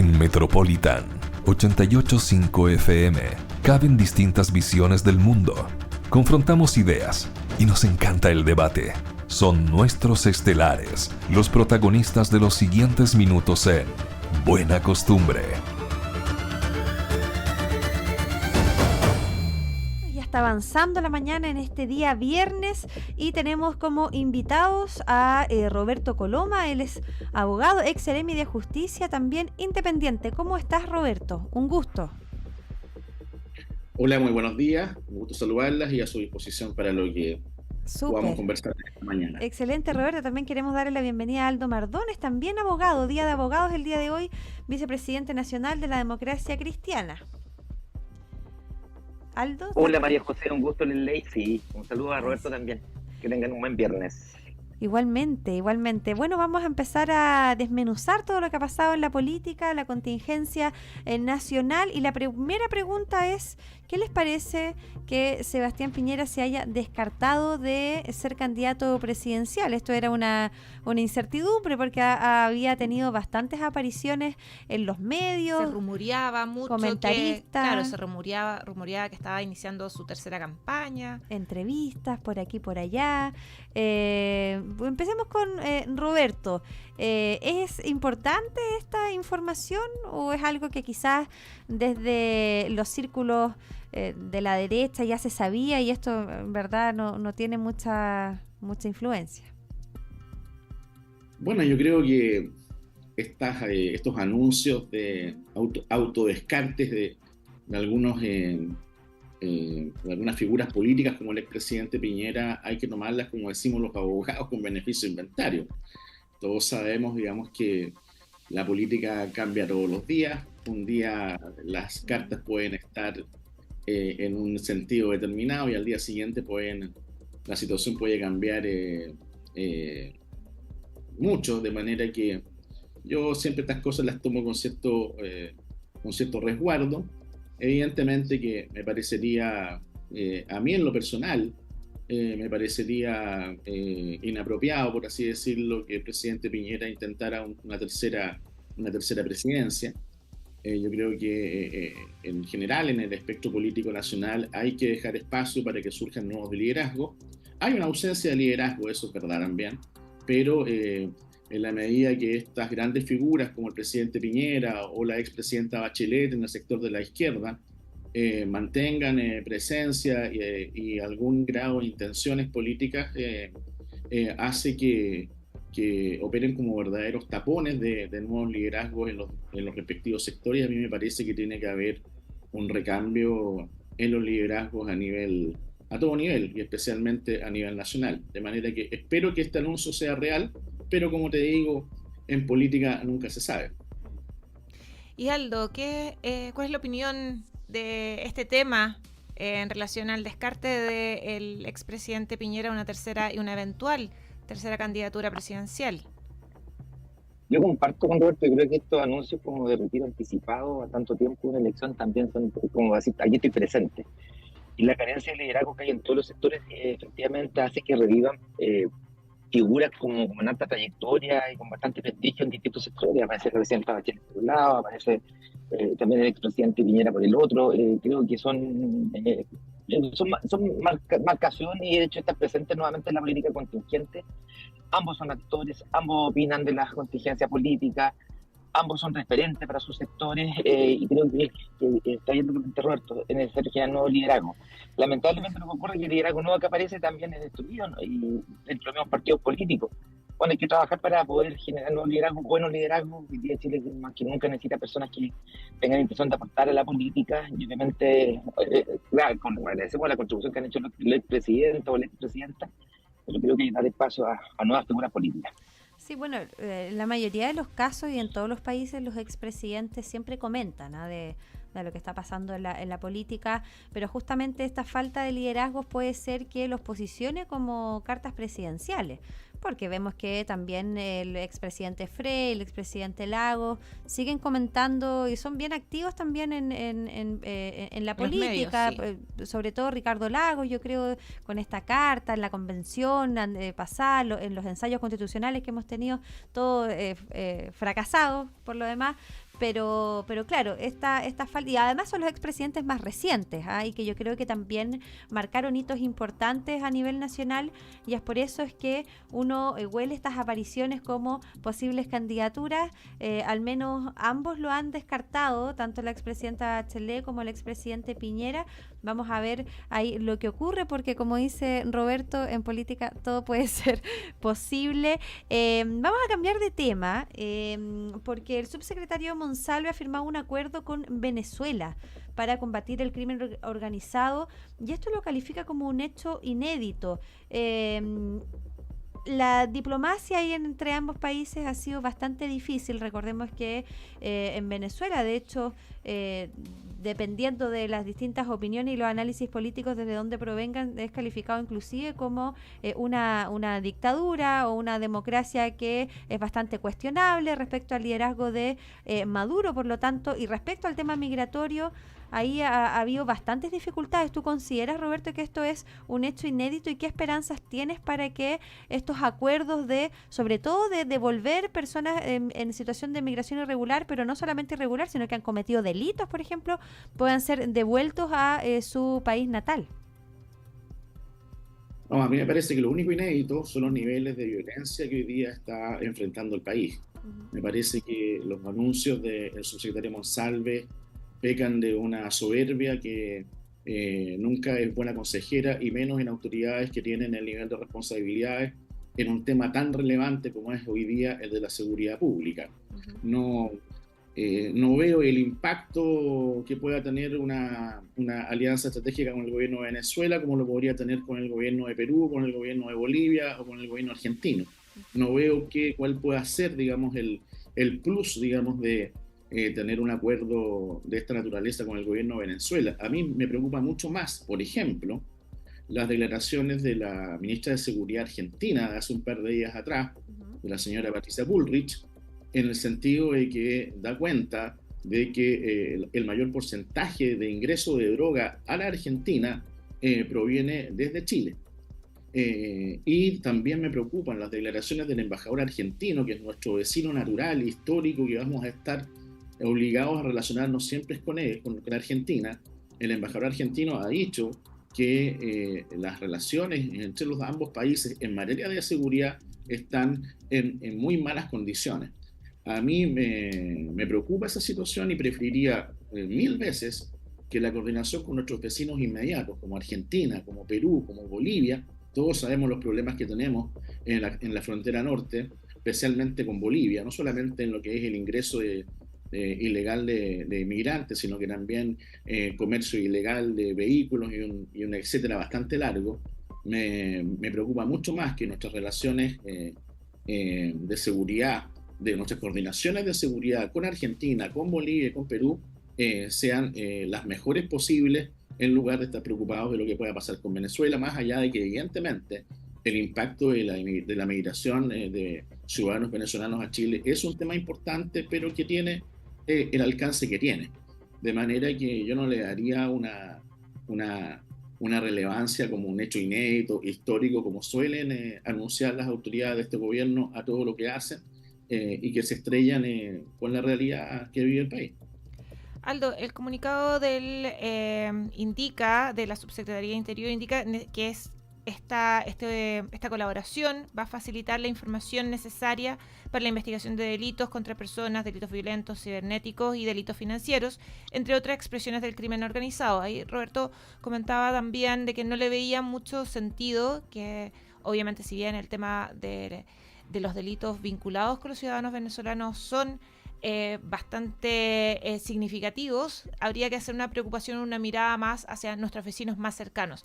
En Metropolitan 88.5 FM caben distintas visiones del mundo. Confrontamos ideas y nos encanta el debate. Son nuestros estelares, los protagonistas de los siguientes minutos en Buena Costumbre. Está avanzando la mañana en este día viernes y tenemos como invitados a Roberto Coloma. Él es abogado, ex seremi de Justicia, también independiente. ¿Cómo estás, Roberto? Un gusto. Hola, muy buenos días. Un gusto saludarlas y a su disposición para lo que podamos conversar esta mañana. Excelente, Roberto. También queremos darle la bienvenida a Aldo Mardones, también abogado, Día de Abogados el día de hoy, vicepresidente nacional de la Democracia Cristiana. Aldo. Hola María José, un gusto en ley. Sí, un saludo a Roberto también. Que tengan un buen viernes. Igualmente. Bueno, vamos a empezar a desmenuzar todo lo que ha pasado en la política, la contingencia nacional. Y la primera pregunta es, ¿qué les parece que Sebastián Piñera se haya descartado de ser candidato presidencial? Esto era una incertidumbre porque había tenido bastantes apariciones en los medios. Se rumoreaba mucho comentaristas. Se rumoreaba que estaba iniciando su tercera campaña. Entrevistas por aquí, por allá. Empecemos con Roberto. ¿Es importante esta información o es algo que quizás desde los círculos de la derecha ya se sabía y esto en verdad no tiene mucha influencia? Bueno, yo creo que estos anuncios de autodescartes de algunas figuras políticas como el expresidente Piñera hay que tomarlas, como decimos los abogados, con beneficio de inventario. Todos sabemos, digamos, que la política cambia todos los días. Un día las cartas pueden estar en un sentido determinado y al día siguiente la situación puede cambiar mucho, de manera que yo siempre estas cosas las tomo con cierto resguardo. Evidentemente que me parecería, a mí en lo personal, me parecería inapropiado, por así decirlo, que el presidente Piñera intentara una tercera presidencia. Yo creo que en general en el espectro político nacional hay que dejar espacio para que surjan nuevos liderazgos. Hay una ausencia de liderazgo, eso es verdad también, pero en la medida que estas grandes figuras como el presidente Piñera o la expresidenta Bachelet en el sector de la izquierda mantengan presencia y algún grado de intenciones políticas, hace que operen como verdaderos tapones de nuevos liderazgos en los respectivos sectores. A mí me parece que tiene que haber un recambio en los liderazgos a todo nivel y especialmente a nivel nacional. De manera que espero que este anuncio sea real, pero como te digo, en política nunca se sabe. Y Aldo, ¿cuál es la opinión de este tema en relación al descarte del expresidente Piñera una tercera y una eventual tercera candidatura presidencial? Yo comparto con Roberto, yo creo que estos anuncios como de retiro anticipado a tanto tiempo de una elección también son como decir, aquí estoy presente. Y la carencia de liderazgo que hay en todos los sectores efectivamente hace que revivan figuras con alta trayectoria y con bastante prestigio en distintos sectores. Aparece la presidenta Bachelet por un lado, aparece también el expresidente Piñera por el otro. Creo que son marcaciones y de hecho están presentes nuevamente en la política contingente. Ambos son actores, ambos opinan de la contingencia política, ambos son referentes para sus sectores y creo que está viendo que Roberto es necesario generar nuevo liderazgo. Lamentablemente lo que ocurre es que el liderazgo nuevo que aparece también es destruido, ¿no? Y dentro de los mismos partidos políticos. Bueno, hay que trabajar para poder generar nuevos liderazgos, buenos liderazgos. Hoy día Chile más que nunca necesita personas que tengan intención de aportar a la política y obviamente, claro, agradecemos la contribución que han hecho el expresidente o la expresidenta, pero creo que hay que dar espacio a nuevas figuras políticas. Sí, bueno, la mayoría de los casos y en todos los países los expresidentes siempre comentan, ¿no? de lo que está pasando en la política, pero justamente esta falta de liderazgos puede ser que los posicione como cartas presidenciales, porque vemos que también el expresidente Frey, el expresidente Lagos siguen comentando y son bien activos también en la política, medios, sí. Sobre todo Ricardo Lagos, yo creo, con esta carta en la convención pasada, en los ensayos constitucionales que hemos tenido, todos fracasados por lo demás, pero claro, esta falta, y además son los expresidentes más recientes, y que yo creo que también marcaron hitos importantes a nivel nacional, y es por eso es que uno huele estas apariciones como posibles candidaturas. Al menos ambos lo han descartado, tanto la expresidenta Bachelet como el expresidente Piñera. Vamos a ver ahí lo que ocurre, porque como dice Roberto, en política todo puede ser posible. Vamos a cambiar de tema, porque el subsecretario Monsalve ha firmado un acuerdo con Venezuela para combatir el crimen organizado, y esto lo califica como un hecho inédito. La diplomacia ahí entre ambos países ha sido bastante difícil. Recordemos que en Venezuela, de hecho, dependiendo de las distintas opiniones y los análisis políticos desde donde provengan, es calificado inclusive como una dictadura o una democracia que es bastante cuestionable respecto al liderazgo de Maduro. Por lo tanto, y respecto al tema migratorio, ahí ha habido bastantes dificultades. ¿Tú consideras, Roberto, que esto es un hecho inédito, y qué esperanzas tienes para que estos acuerdos sobre todo de devolver personas en situación de migración irregular, pero no solamente irregular, sino que han cometido delitos, por ejemplo, puedan ser devueltos a su país natal? No, a mí me parece que lo único inédito son los niveles de violencia que hoy día está enfrentando el país. Me parece que los anuncios del subsecretario Monsalve pecan de una soberbia que nunca es buena consejera, y menos en autoridades que tienen el nivel de responsabilidades en un tema tan relevante como es hoy día el de la seguridad pública. No veo el impacto que pueda tener una alianza estratégica con el gobierno de Venezuela como lo podría tener con el gobierno de Perú, con el gobierno de Bolivia o con el gobierno argentino. No veo cuál pueda ser, digamos, el plus, digamos, de tener un acuerdo de esta naturaleza con el gobierno de Venezuela. A mí me preocupa mucho más, por ejemplo, las declaraciones de la ministra de Seguridad argentina de hace un par de días atrás, de la señora Patricia Bullrich, en el sentido de que da cuenta de que el mayor porcentaje de ingreso de droga a la Argentina proviene desde Chile. Y también me preocupan las declaraciones del embajador argentino, que es nuestro vecino natural, histórico, que vamos a estar obligados a relacionarnos siempre con él, con Argentina. El embajador argentino ha dicho que las relaciones entre los ambos países en materia de seguridad están en muy malas condiciones. A mí me preocupa esa situación, y preferiría 1000 veces que la coordinación con nuestros vecinos inmediatos, como Argentina, como Perú, como Bolivia. Todos sabemos los problemas que tenemos en la frontera norte, especialmente con Bolivia, no solamente en lo que es el ingreso ilegal de inmigrantes, sino que también comercio ilegal de vehículos y un etcétera bastante largo. Me preocupa mucho más que nuestras relaciones de seguridad, de nuestras coordinaciones de seguridad con Argentina, con Bolivia y con Perú sean las mejores posibles, en lugar de estar preocupados de lo que pueda pasar con Venezuela, más allá de que evidentemente el impacto de la migración de ciudadanos venezolanos a Chile es un tema importante, pero que tiene el alcance que tiene. De manera que yo no le daría una relevancia como un hecho inédito, histórico, como suelen anunciar las autoridades de este gobierno a todo lo que hacen, y que se estrellan con la realidad que vive el país. Aldo, el comunicado de la Subsecretaría de Interior indica que esta colaboración va a facilitar la información necesaria para la investigación de delitos contra personas, delitos violentos, cibernéticos y delitos financieros, entre otras expresiones del crimen organizado. Ahí Roberto comentaba también de que no le veía mucho sentido, que obviamente si bien el tema de los delitos vinculados con los ciudadanos venezolanos son bastante significativos, habría que hacer una preocupación, una mirada más hacia nuestros vecinos más cercanos.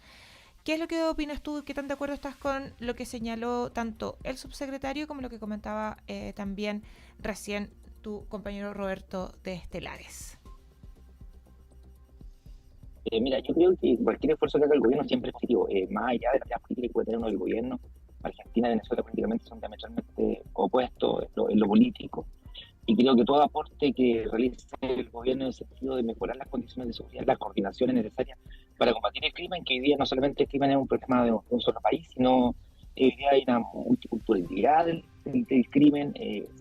¿Qué es lo que opinas tú? ¿Qué tan de acuerdo estás con lo que señaló tanto el subsecretario como lo que comentaba también recién tu compañero Roberto de Estelares? Mira, yo creo que cualquier esfuerzo que haga el gobierno siempre es positivo, más allá de la política que puede tener uno del gobierno. Argentina y Venezuela políticamente son diametralmente opuestos en lo político. Y creo que todo aporte que realice el gobierno en el sentido de mejorar las condiciones de seguridad, la coordinación es necesaria para combatir el crimen, que hoy día no solamente el crimen es un problema de un solo país, sino que hoy día hay una multiculturalidad del crimen,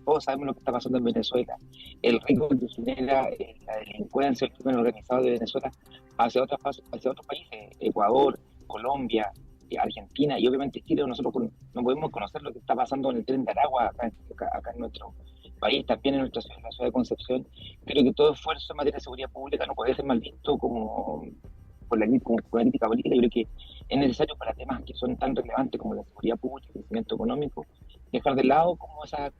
todos sabemos lo que está pasando en Venezuela, el récord que genera la delincuencia, el crimen organizado de Venezuela hacia otros países, Ecuador, Colombia, Argentina y obviamente Chile. Nosotros no podemos conocer lo que está pasando en el Tren de Aragua, acá en nuestro país, también en nuestra ciudad, en la ciudad de Concepción. Creo que todo esfuerzo en materia de seguridad pública no puede ser mal visto como por la crítica política. Yo creo que es necesario para temas que son tan relevantes como la seguridad pública, el crecimiento económico, dejar de lado como esa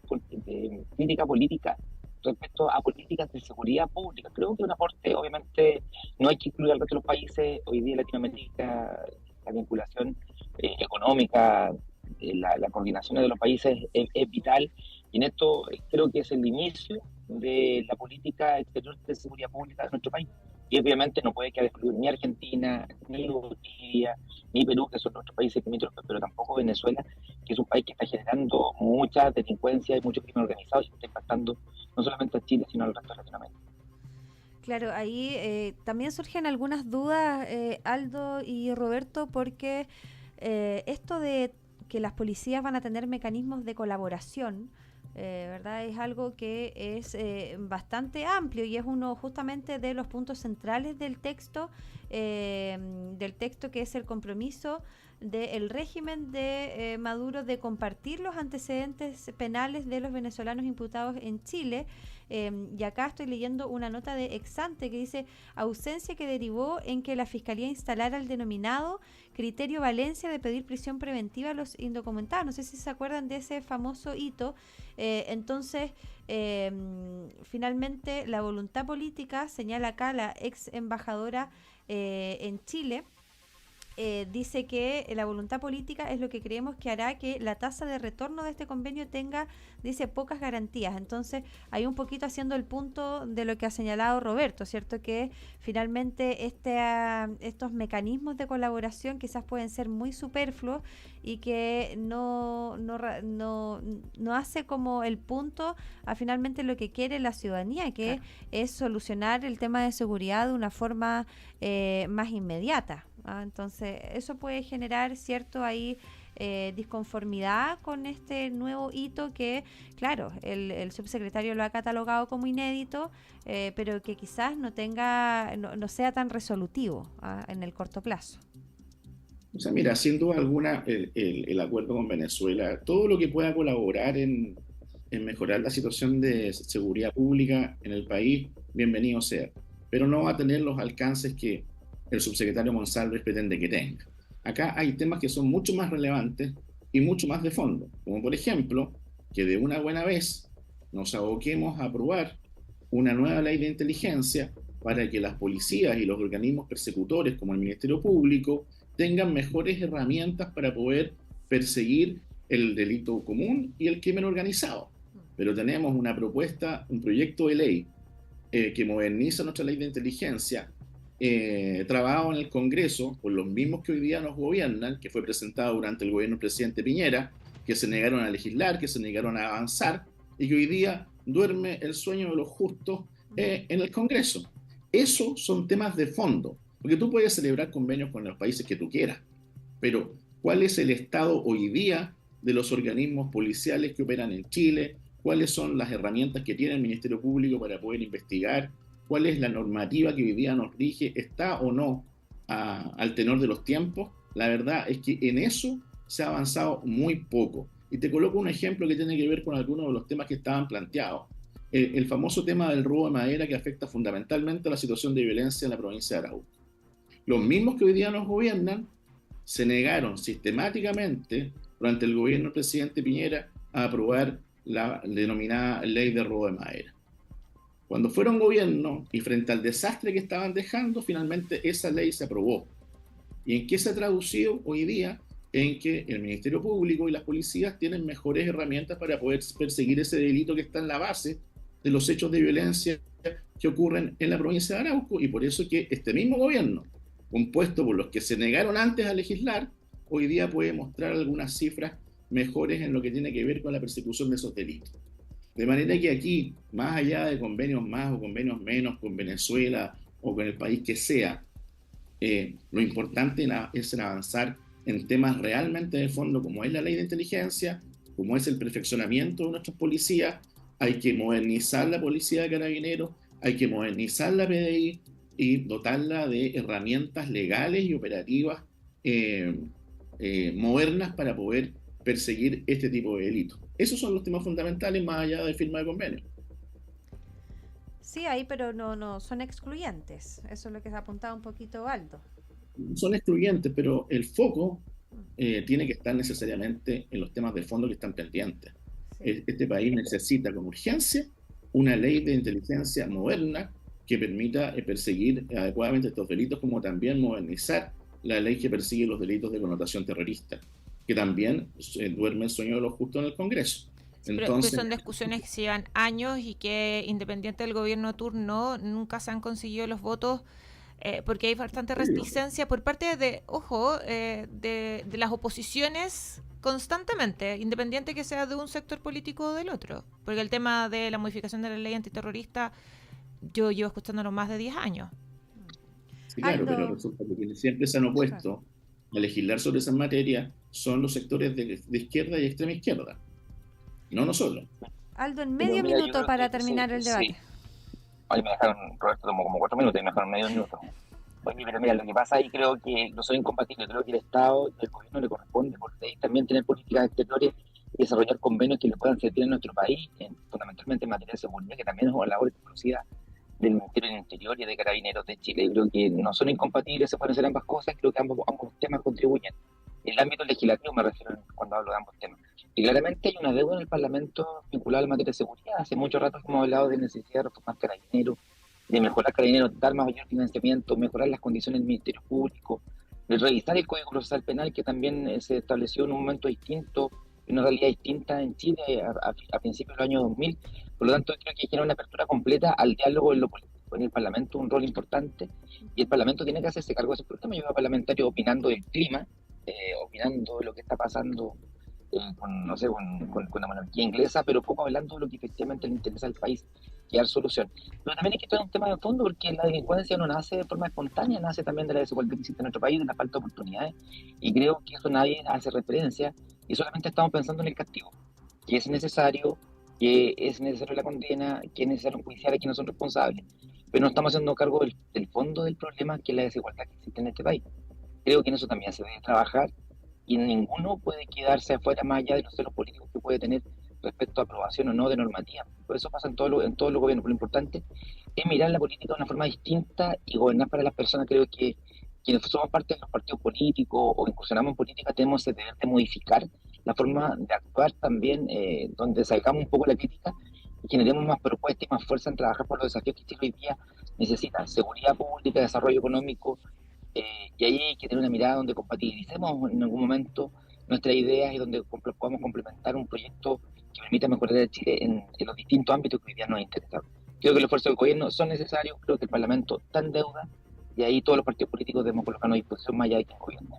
crítica política respecto a políticas de seguridad pública. Creo que un aporte, obviamente, no hay que incluir al resto de los países. Hoy día en Latinoamérica la vinculación económica, la coordinación de los países es vital, y en esto creo que es el inicio de la política exterior de seguridad pública de nuestro país. Y obviamente no puede quedar excluido ni Argentina, ni Bolivia, ni Perú, que son nuestros países limítrofes, pero tampoco Venezuela, que es un país que está generando mucha delincuencia y mucho crimen organizado y está impactando no solamente a Chile, sino al resto de Latinoamérica. Claro, ahí también surgen algunas dudas, Aldo y Roberto, porque esto de que las policías van a tener mecanismos de colaboración, ¿verdad? Es algo que es bastante amplio y es uno justamente de los puntos centrales del texto que es el compromiso del régimen de Maduro de compartir los antecedentes penales de los venezolanos imputados en Chile. Y acá estoy leyendo una nota de ex-ante que dice: ausencia que derivó en que la Fiscalía instalara el denominado criterio Valencia de pedir prisión preventiva a los indocumentados. No sé si se acuerdan de ese famoso hito. Entonces, finalmente la voluntad política, señala acá la ex embajadora en Chile, dice que la voluntad política es lo que creemos que hará que la tasa de retorno de este convenio tenga, dice, pocas garantías. Entonces, hay un poquito haciendo el punto de lo que ha señalado Roberto, ¿cierto? Que finalmente estos mecanismos de colaboración quizás pueden ser muy superfluos y que no hace como el punto a finalmente lo que quiere la ciudadanía, que es solucionar el tema de seguridad de una forma más inmediata. Entonces, eso puede generar cierto ahí disconformidad con este nuevo hito que, claro, el subsecretario lo ha catalogado como inédito, pero que quizás no sea tan resolutivo en el corto plazo. O sea, mira, sin duda alguna, el acuerdo con Venezuela, todo lo que pueda colaborar en mejorar la situación de seguridad pública en el país, bienvenido sea, pero no va a tener los alcances que el subsecretario Monsalve pretende que tenga. Acá hay temas que son mucho más relevantes y mucho más de fondo, como por ejemplo, que de una buena vez nos aboquemos a aprobar una nueva ley de inteligencia para que las policías y los organismos persecutores como el Ministerio Público tengan mejores herramientas para poder perseguir el delito común y el crimen organizado. Pero tenemos una propuesta, un proyecto de ley que moderniza nuestra ley de inteligencia, trabajado en el Congreso por los mismos que hoy día nos gobiernan, que fue presentado durante el gobierno del presidente Piñera, que se negaron a legislar, que se negaron a avanzar y que hoy día duerme el sueño de los justos en el Congreso. Esos son temas de fondo, porque tú puedes celebrar convenios con los países que tú quieras, pero ¿cuál es el estado hoy día de los organismos policiales que operan en Chile? ¿Cuáles son las herramientas que tiene el Ministerio Público para poder investigar? ¿Cuál es la normativa que hoy día nos rige? ¿Está o no al tenor de los tiempos? La verdad es que en eso se ha avanzado muy poco. Y te coloco un ejemplo que tiene que ver con algunos de los temas que estaban planteados. El famoso tema del robo de madera, que afecta fundamentalmente a la situación de violencia en la provincia de Arauco. Los mismos que hoy día nos gobiernan se negaron sistemáticamente durante el gobierno del presidente Piñera a aprobar la denominada ley de robo de madera. Cuando fueron gobierno y frente al desastre que estaban dejando, finalmente esa ley se aprobó. ¿Y en qué se ha traducido hoy día? En que el Ministerio Público y las policías tienen mejores herramientas para poder perseguir ese delito que está en la base de los hechos de violencia que ocurren en la provincia de Arauco, y por eso que este mismo gobierno, compuesto por los que se negaron antes a legislar, hoy día puede mostrar algunas cifras mejores en lo que tiene que ver con la persecución de esos delitos. De manera que aquí, más allá de convenios más o convenios menos con Venezuela o con el país que sea, lo importante es avanzar en temas realmente de fondo, como es la ley de inteligencia, como es el perfeccionamiento de nuestras policías, hay que modernizar la policía de carabineros, hay que modernizar la PDI y dotarla de herramientas legales y operativas modernas para poder perseguir este tipo de delitos. Esos son los temas fundamentales más allá de firma de convenio. Sí, ahí, pero no son excluyentes. Eso es lo que se apuntaba un poquito Aldo. Son excluyentes, pero el foco tiene que estar necesariamente en los temas de fondo que están pendientes. Sí. Este país necesita con urgencia una ley de inteligencia moderna que permita perseguir adecuadamente estos delitos, como también modernizar la ley que persigue los delitos de connotación terrorista, que también duerme el sueño de los justos en el Congreso. Entonces, pero son discusiones que llevan años y que, independiente del gobierno turno, nunca se han conseguido los votos, porque hay bastante reticencia por parte de las oposiciones constantemente, independiente que sea de un sector político o del otro. Porque el tema de la modificación de la ley antiterrorista, yo llevo escuchándolo más de 10 años. Sí, claro, pero resulta que quienes siempre se han opuesto a legislar sobre esas materias son los sectores de izquierda y extrema izquierda. No nosotros. Aldo, en medio minuto para terminar el debate. Sí. Hoy me dejaron, Roberto, tomó como 4 minutos y me dejaron medio minuto. Oye, pero mira, lo que pasa ahí creo que no son incompatibles. Creo que el Estado y el gobierno le corresponde por ley también tener políticas exteriores y desarrollar convenios que le puedan servir a nuestro país, fundamentalmente en materia de seguridad, que también es una labor exclusiva del Ministerio del Interior y de Carabineros de Chile. Creo que no son incompatibles, se pueden hacer ambas cosas. Creo que ambos temas contribuyen. En el ámbito legislativo me refiero cuando hablo de ambos temas. Y claramente hay una deuda en el Parlamento vinculada a la materia de seguridad. Hace mucho rato hemos hablado de necesidad de reformar Carabineros, de mejorar Carabineros, dar mayor financiamiento, mejorar las condiciones del Ministerio Público, de revisar el Código Procesal Penal, que también se estableció en un momento distinto, en una realidad distinta en Chile a principios del año 2000. Por lo tanto, creo que tiene una apertura completa al diálogo en lo político. En el Parlamento un rol importante, y el Parlamento tiene que hacerse cargo de ese problema. Yo veo parlamentarios opinando del clima, opinando de lo que está pasando con la monarquía inglesa, pero poco hablando de lo que efectivamente le interesa al país y dar solución. Pero también hay que tener un tema de fondo, porque la delincuencia no nace de forma espontánea, nace también de la desigualdad que existe en nuestro país, de la falta de oportunidades, y creo que eso nadie hace referencia, y solamente estamos pensando en el castigo, que es necesario la condena, que es necesario enjuiciar a quienes son responsables, pero no estamos haciendo cargo del fondo del problema, que es la desigualdad que existe en este país. Creo que en eso también se debe trabajar, y ninguno puede quedarse afuera más allá de los celos políticos que puede tener respecto a aprobación o no de normativa. Por eso pasa en todos los gobiernos. Pero lo importante es mirar la política de una forma distinta y gobernar para las personas. Creo que quienes somos parte de los partidos políticos o incursionamos en política tenemos el deber de modificar la forma de actuar también, donde salgamos un poco la crítica y generemos más propuestas y más fuerza en trabajar por los desafíos que Chile hoy día necesita: seguridad pública, desarrollo económico, y ahí hay que tener una mirada donde compatibilicemos en algún momento nuestras ideas y donde podamos complementar un proyecto que permita mejorar a Chile en los distintos ámbitos que hoy día nos interesan. Creo que los esfuerzos del gobierno son necesarios, creo que el Parlamento está en deuda, y ahí todos los partidos políticos debemos colocarnos a disposición más allá de quien gobierna.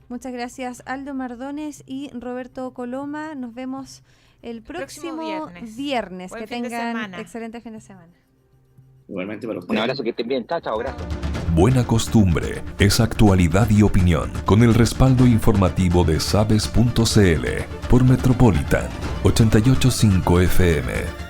Muchas gracias, Aldo Mardones y Roberto Coloma. Nos vemos el próximo viernes. Que tengan excelente fin de semana. Igualmente para ustedes. Un abrazo, que estén bien. Chao, gracias. Buena Costumbre es actualidad y opinión, con el respaldo informativo de sabes.cl por Metropolitan 88.5 FM.